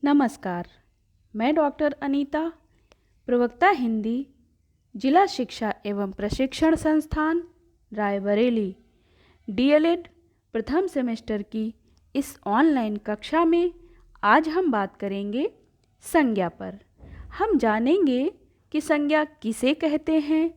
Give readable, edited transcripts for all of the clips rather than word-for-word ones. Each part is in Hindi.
नमस्कार। मैं डॉक्टर अनीता, प्रवक्ता हिंदी, जिला शिक्षा एवं प्रशिक्षण संस्थान रायबरेली, डीएलएड प्रथम सेमेस्टर की इस ऑनलाइन कक्षा में आज हम बात करेंगे संज्ञा पर। हम जानेंगे कि संज्ञा किसे कहते हैं,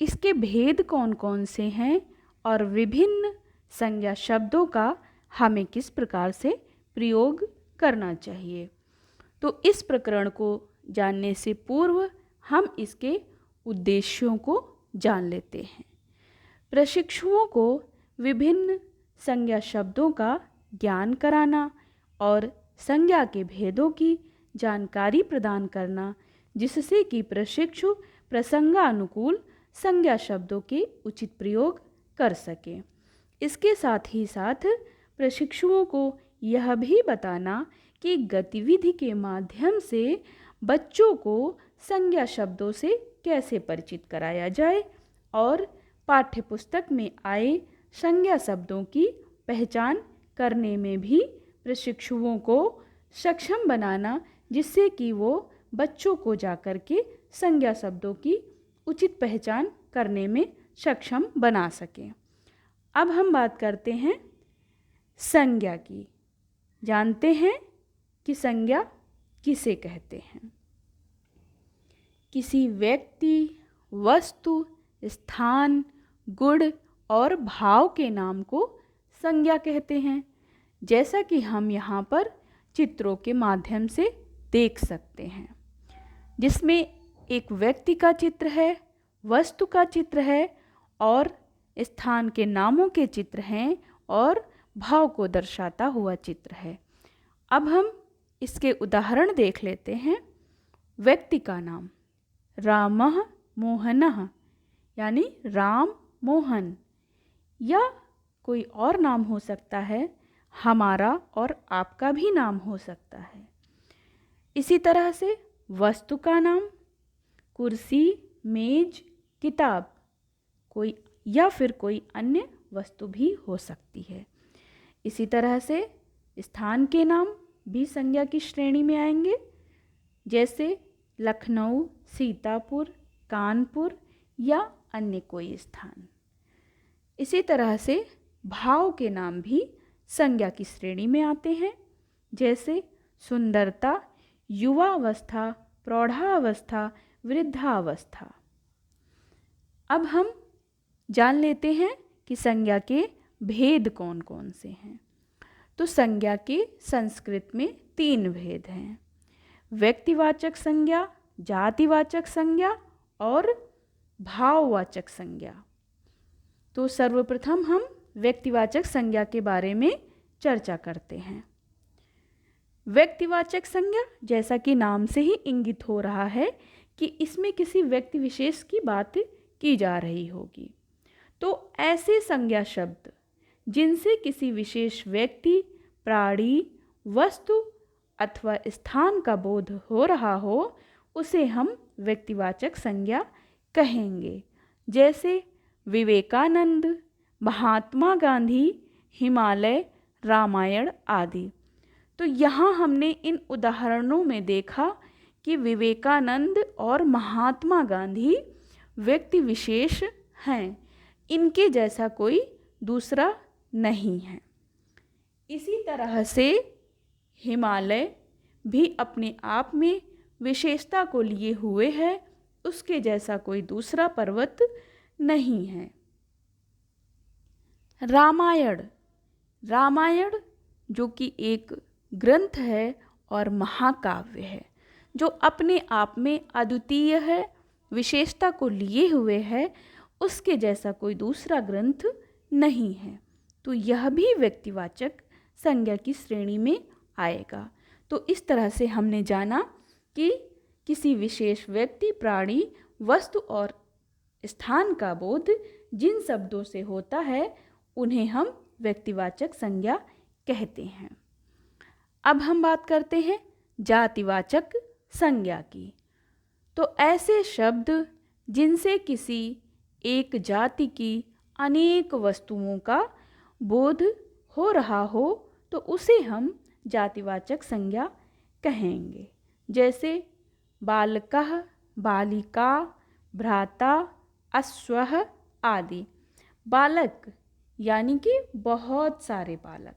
इसके भेद कौन कौन से हैं और विभिन्न संज्ञा शब्दों का हमें किस प्रकार से प्रयोग करना चाहिए। तो इस प्रकरण को जानने से पूर्व हम इसके उद्देश्यों को जान लेते हैं। प्रशिक्षुओं को विभिन्न संज्ञा शब्दों का ज्ञान कराना और संज्ञा के भेदों की जानकारी प्रदान करना, जिससे कि प्रशिक्षु प्रसंगानुकूल संज्ञा शब्दों के उचित प्रयोग कर सकें। इसके साथ ही साथ प्रशिक्षुओं को यह भी बताना कि गतिविधि के माध्यम से बच्चों को संज्ञा शब्दों से कैसे परिचित कराया जाए और पाठ्यपुस्तक में आए संज्ञा शब्दों की पहचान करने में भी प्रशिक्षुओं को सक्षम बनाना, जिससे कि वो बच्चों को जाकर के संज्ञा शब्दों की उचित पहचान करने में सक्षम बना सकें। अब हम बात करते हैं संज्ञा की। जानते हैं कि संज्ञा किसे कहते हैं। किसी व्यक्ति, वस्तु, स्थान, गुण और भाव के नाम को संज्ञा कहते हैं, जैसा कि हम यहाँ पर चित्रों के माध्यम से देख सकते हैं, जिसमें एक व्यक्ति का चित्र है, वस्तु का चित्र है और स्थान के नामों के चित्र हैं और भाव को दर्शाता हुआ चित्र है। अब हम इसके उदाहरण देख लेते हैं। व्यक्ति का नाम रामः मोहनः, यानी राम मोहन, या कोई और नाम हो सकता है, हमारा और आपका भी नाम हो सकता है। इसी तरह से वस्तु का नाम कुर्सी, मेज, किताब, कोई या फिर कोई अन्य वस्तु भी हो सकती है। इसी तरह से स्थान के नाम भी संज्ञा की श्रेणी में आएंगे, जैसे लखनऊ, सीतापुर, कानपुर या अन्य कोई स्थान। इसी तरह से भाव के नाम भी संज्ञा की श्रेणी में आते हैं, जैसे सुंदरता, युवावस्था, प्रौढ़ावस्था, वृद्धावस्था। अब हम जान लेते हैं कि संज्ञा के भेद कौन कौन से हैं। तो संज्ञा के संस्कृत में 3 भेद हैं: व्यक्तिवाचक संज्ञा, जातिवाचक संज्ञा और भाववाचक संज्ञा। तो सर्वप्रथम हम व्यक्तिवाचक संज्ञा के बारे में चर्चा करते हैं। व्यक्तिवाचक संज्ञा, जैसा कि नाम से ही इंगित हो रहा है कि इसमें किसी व्यक्ति विशेष की बात की जा रही होगी। तो ऐसे संज्ञा शब्द जिनसे किसी विशेष व्यक्ति, प्राणी, वस्तु अथवा स्थान का बोध हो रहा हो, उसे हम व्यक्तिवाचक संज्ञा कहेंगे, जैसे विवेकानंद, महात्मा गांधी, हिमालय, रामायण आदि। तो यहाँ हमने इन उदाहरणों में देखा कि विवेकानंद और महात्मा गांधी व्यक्ति विशेष हैं, इनके जैसा कोई दूसरा नहीं है। इसी तरह से हिमालय भी अपने आप में विशेषता को लिए हुए है, उसके जैसा कोई दूसरा पर्वत नहीं है। रामायण जो कि एक ग्रंथ है और महाकाव्य है, जो अपने आप में अद्वितीय है, विशेषता को लिए हुए है, उसके जैसा कोई दूसरा ग्रंथ नहीं है। तो यह भी व्यक्तिवाचक संज्ञा की श्रेणी में आएगा। तो इस तरह से हमने जाना कि किसी विशेष व्यक्ति, प्राणी, वस्तु और स्थान का बोध जिन शब्दों से होता है, उन्हें हम व्यक्तिवाचक संज्ञा कहते हैं। अब हम बात करते हैं जातिवाचक संज्ञा की। तो ऐसे शब्द जिनसे किसी एक जाति की अनेक वस्तुओं का बोध हो रहा हो, तो उसे हम जातिवाचक संज्ञा कहेंगे। जैसे बालकः, बालिका, भ्राता, अश्वः आदि। बालक यानी कि बहुत सारे बालक,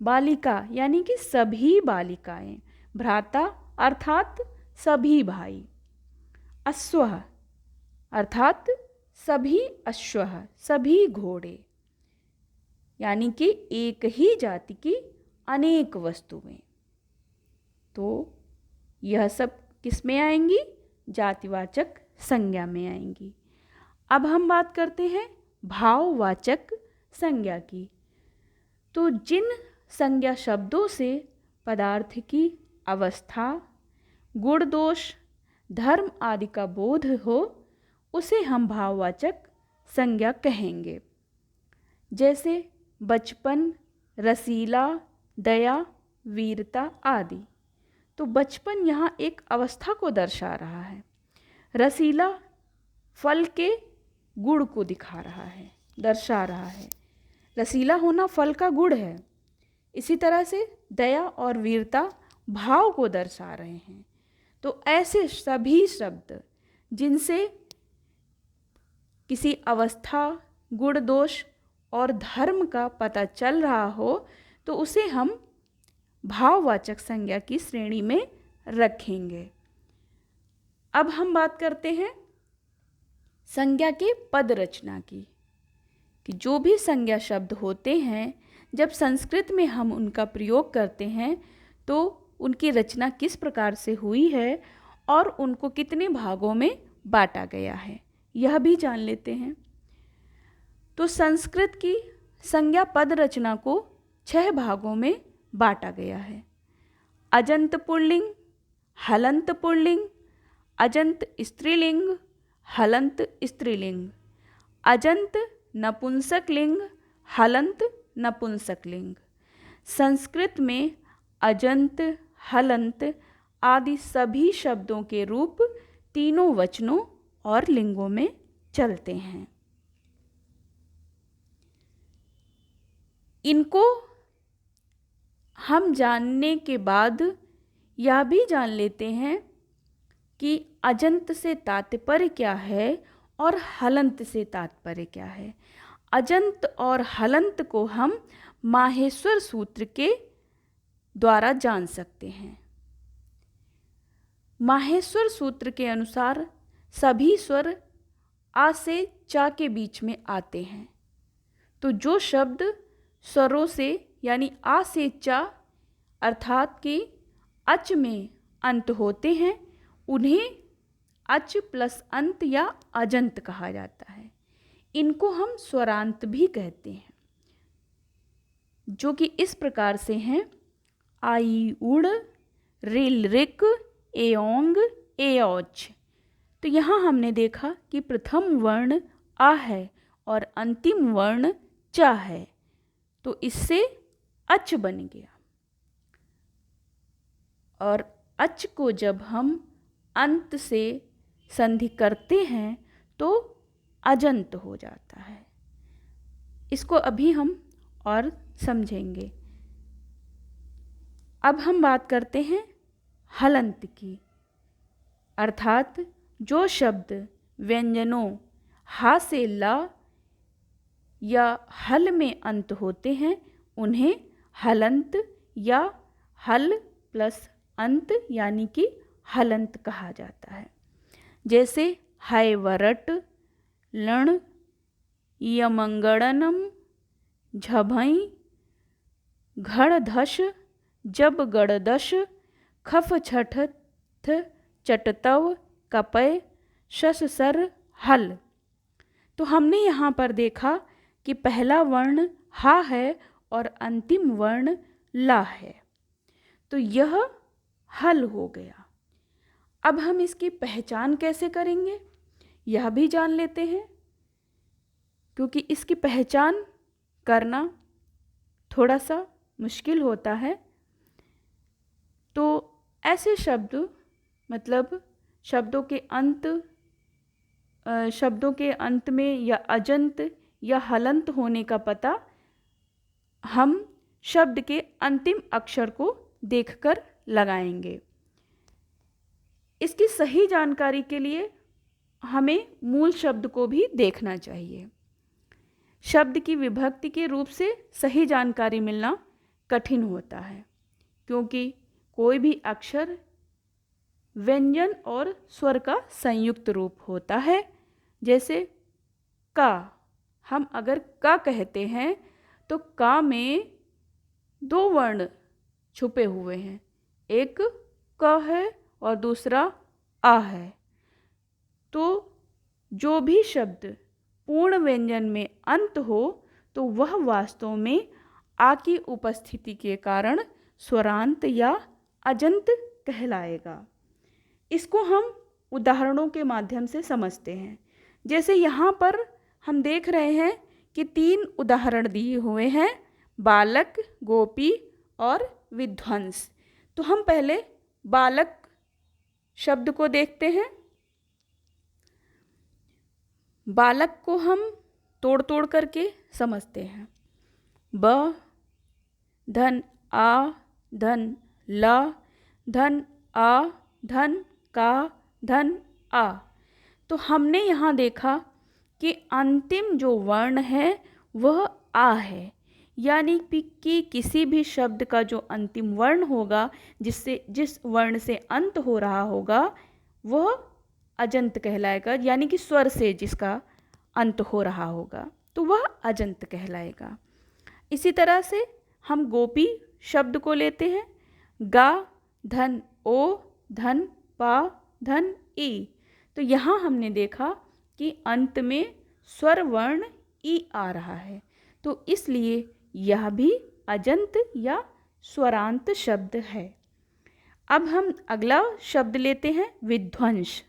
बालिका यानी कि सभी बालिकाएं, भ्राता अर्थात सभी भाई, अश्वः अर्थात सभी अश्व, सभी घोड़े, यानी कि एक ही जाति की अनेक वस्तुएं। तो यह सब किस में आएंगी? जातिवाचक संज्ञा में आएंगी। अब हम बात करते हैं भाववाचक संज्ञा की। तो जिन संज्ञा शब्दों से पदार्थ की अवस्था, गुण दोष, धर्म आदि का बोध हो, उसे हम भाववाचक संज्ञा कहेंगे। जैसे बचपन, रसीला, दया, वीरता आदि। तो बचपन यहाँ एक अवस्था को दर्शा रहा है। रसीला फल के गुण को दिखा रहा है, दर्शा रहा है। रसीला होना फल का गुण है। इसी तरह से दया और वीरता भाव को दर्शा रहे हैं। तो ऐसे सभी शब्द जिनसे किसी अवस्था, गुण दोष और धर्म का पता चल रहा हो, तो उसे हम भाववाचक संज्ञा की श्रेणी में रखेंगे। अब हम बात करते हैं संज्ञा के पद रचना की, कि जो भी संज्ञा शब्द होते हैं, जब संस्कृत में हम उनका प्रयोग करते हैं तो उनकी रचना किस प्रकार से हुई है और उनको कितने भागों में बांटा गया है, यह भी जान लेते हैं। तो संस्कृत की संज्ञा पद रचना को 6 भागों में बांटा गया है। अजंत पुल्लिंग, हलंत पुल्लिंग, अजंत स्त्रीलिंग, हलंत स्त्रीलिंग, अजंत नपुंसकलिंग, हलंत नपुंसकलिंग। संस्कृत में अजंत, हलंत आदि सभी शब्दों के रूप तीनों वचनों और लिंगों में चलते हैं। इनको हम जानने के बाद यह भी जान लेते हैं कि अजंत से तात्पर्य क्या है और हलंत से तात्पर्य क्या है। अजंत और हलंत को हम माहेश्वर सूत्र के द्वारा जान सकते हैं। माहेश्वर सूत्र के अनुसार सभी स्वर आ से चा के बीच में आते हैं। तो जो शब्द स्वरों से यानी आ से चा अर्थात कि अच में अंत होते हैं, उन्हें अच प्लस अंत या अजंत कहा जाता है। इनको हम स्वरांत भी कहते हैं, जो कि इस प्रकार से हैं: आई उड़, रिल रिक, एओंग, एओच। तो यहाँ हमने देखा कि प्रथम वर्ण आ है और अंतिम वर्ण चा है, तो इससे अच बन गया। और अच को जब हम अंत से संधि करते हैं तो अजंत हो जाता है। इसको अभी हम और समझेंगे। अब हम बात करते हैं हलंत की, अर्थात जो शब्द व्यंजनों हा से ला या हल में अंत होते हैं, उन्हें हलंत या हल प्लस अंत यानी कि हलंत कहा जाता है। जैसे हैवरट, लण, यमंगड़नम, झभई, घड़धश, जब गड़दश, खफ छठ चटतव, कपय, शस सर, हल। तो हमने यहाँ पर देखा कि पहला वर्ण हा है और अंतिम वर्ण ला है, तो यह हल हो गया। अब हम इसकी पहचान कैसे करेंगे यह भी जान लेते हैं, क्योंकि इसकी पहचान करना थोड़ा सा मुश्किल होता है। तो ऐसे शब्द मतलब शब्दों के अंत में या अजंत या हलंत होने का पता हम शब्द के अंतिम अक्षर को देखकर लगाएंगे। इसकी सही जानकारी के लिए हमें मूल शब्द को भी देखना चाहिए। शब्द की विभक्ति के रूप से सही जानकारी मिलना कठिन होता है, क्योंकि कोई भी अक्षर व्यंजन और स्वर का संयुक्त रूप होता है। जैसे का, हम अगर का कहते हैं तो का में 2 वर्ण छुपे हुए हैं, एक क है और दूसरा आ है। तो जो भी शब्द पूर्ण व्यंजन में अंत हो तो वह वास्तव में आ की उपस्थिति के कारण स्वरांत या अजंत कहलाएगा। इसको हम उदाहरणों के माध्यम से समझते हैं। जैसे यहाँ पर हम देख रहे हैं कि 3 उदाहरण दिए हुए हैं, बालक, गोपी और विध्वंस। तो हम पहले बालक शब्द को देखते हैं। बालक को हम तोड़ तोड़ करके समझते हैं। ब धन आ धन ला धन आ धन का धन आ। तो हमने यहाँ देखा कि अंतिम जो वर्ण है वह आ है, यानी कि किसी भी शब्द का जो अंतिम वर्ण होगा, जिस वर्ण से अंत हो रहा होगा, वह अजंत कहलाएगा। यानी कि स्वर से जिसका अंत हो रहा होगा तो वह अजंत कहलाएगा। इसी तरह से हम गोपी शब्द को लेते हैं। गा धन ओ धन पा धन ई। तो यहाँ हमने देखा कि अंत में स्वर वर्ण ई आ रहा है, तो इसलिए यह भी अजंत या स्वरांत शब्द है। अब हम अगला शब्द लेते हैं, विध्वंस।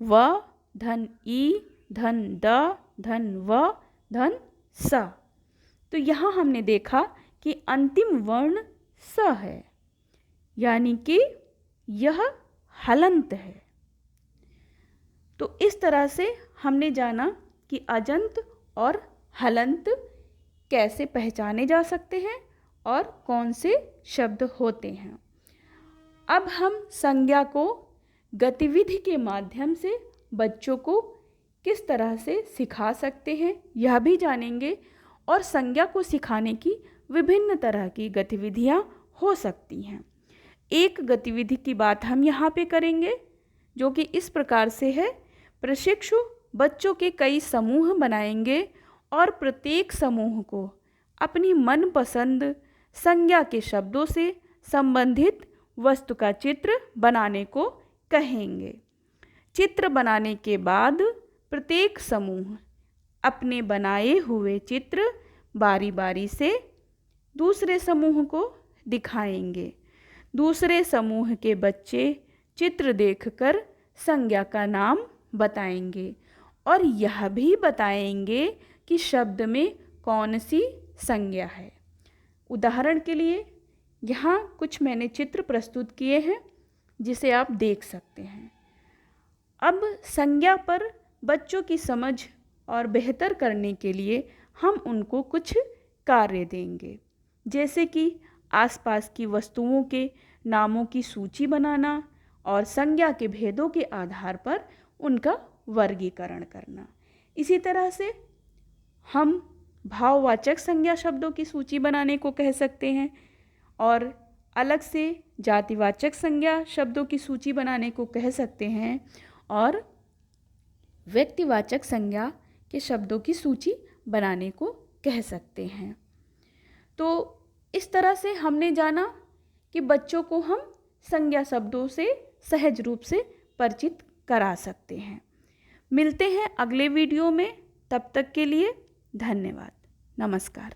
व धन ई धन द धन व धन स। तो यहाँ हमने देखा कि अंतिम वर्ण स है, यानी कि यह हलंत है। तो इस तरह से हमने जाना कि अजंत और हलंत कैसे पहचाने जा सकते हैं और कौन से शब्द होते हैं। अब हम संज्ञा को गतिविधि के माध्यम से बच्चों को किस तरह से सिखा सकते हैं यह भी जानेंगे, और संज्ञा को सिखाने की विभिन्न तरह की गतिविधियां हो सकती हैं। एक गतिविधि की बात हम यहाँ पे करेंगे जो कि इस प्रकार से है। प्रशिक्षु बच्चों के कई समूह बनाएंगे और प्रत्येक समूह को अपनी मनपसंद संज्ञा के शब्दों से संबंधित वस्तु का चित्र बनाने को कहेंगे। चित्र बनाने के बाद प्रत्येक समूह अपने बनाए हुए चित्र बारी बारी से दूसरे समूह को दिखाएंगे। दूसरे समूह के बच्चे चित्र देखकर संज्ञा का नाम बताएंगे और यह भी बताएंगे कि शब्द में कौन सी संज्ञा है। उदाहरण के लिए यहाँ कुछ मैंने चित्र प्रस्तुत किए हैं जिसे आप देख सकते हैं। अब संज्ञा पर बच्चों की समझ और बेहतर करने के लिए हम उनको कुछ कार्य देंगे, जैसे कि आसपास की वस्तुओं के नामों की सूची बनाना और संज्ञा के भेदों के आधार पर उनका वर्गीकरण करना। इसी तरह से हम भाववाचक संज्ञा शब्दों की सूची बनाने को कह सकते हैं और अलग से जातिवाचक संज्ञा शब्दों की सूची बनाने को कह सकते हैं और व्यक्तिवाचक संज्ञा के शब्दों की सूची बनाने को कह सकते हैं। तो इस तरह से हमने जाना कि बच्चों को हम संज्ञा शब्दों से सहज रूप से परिचित करा सकते हैं। मिलते हैं अगले वीडियो में, तब तक के लिए धन्यवाद। नमस्कार।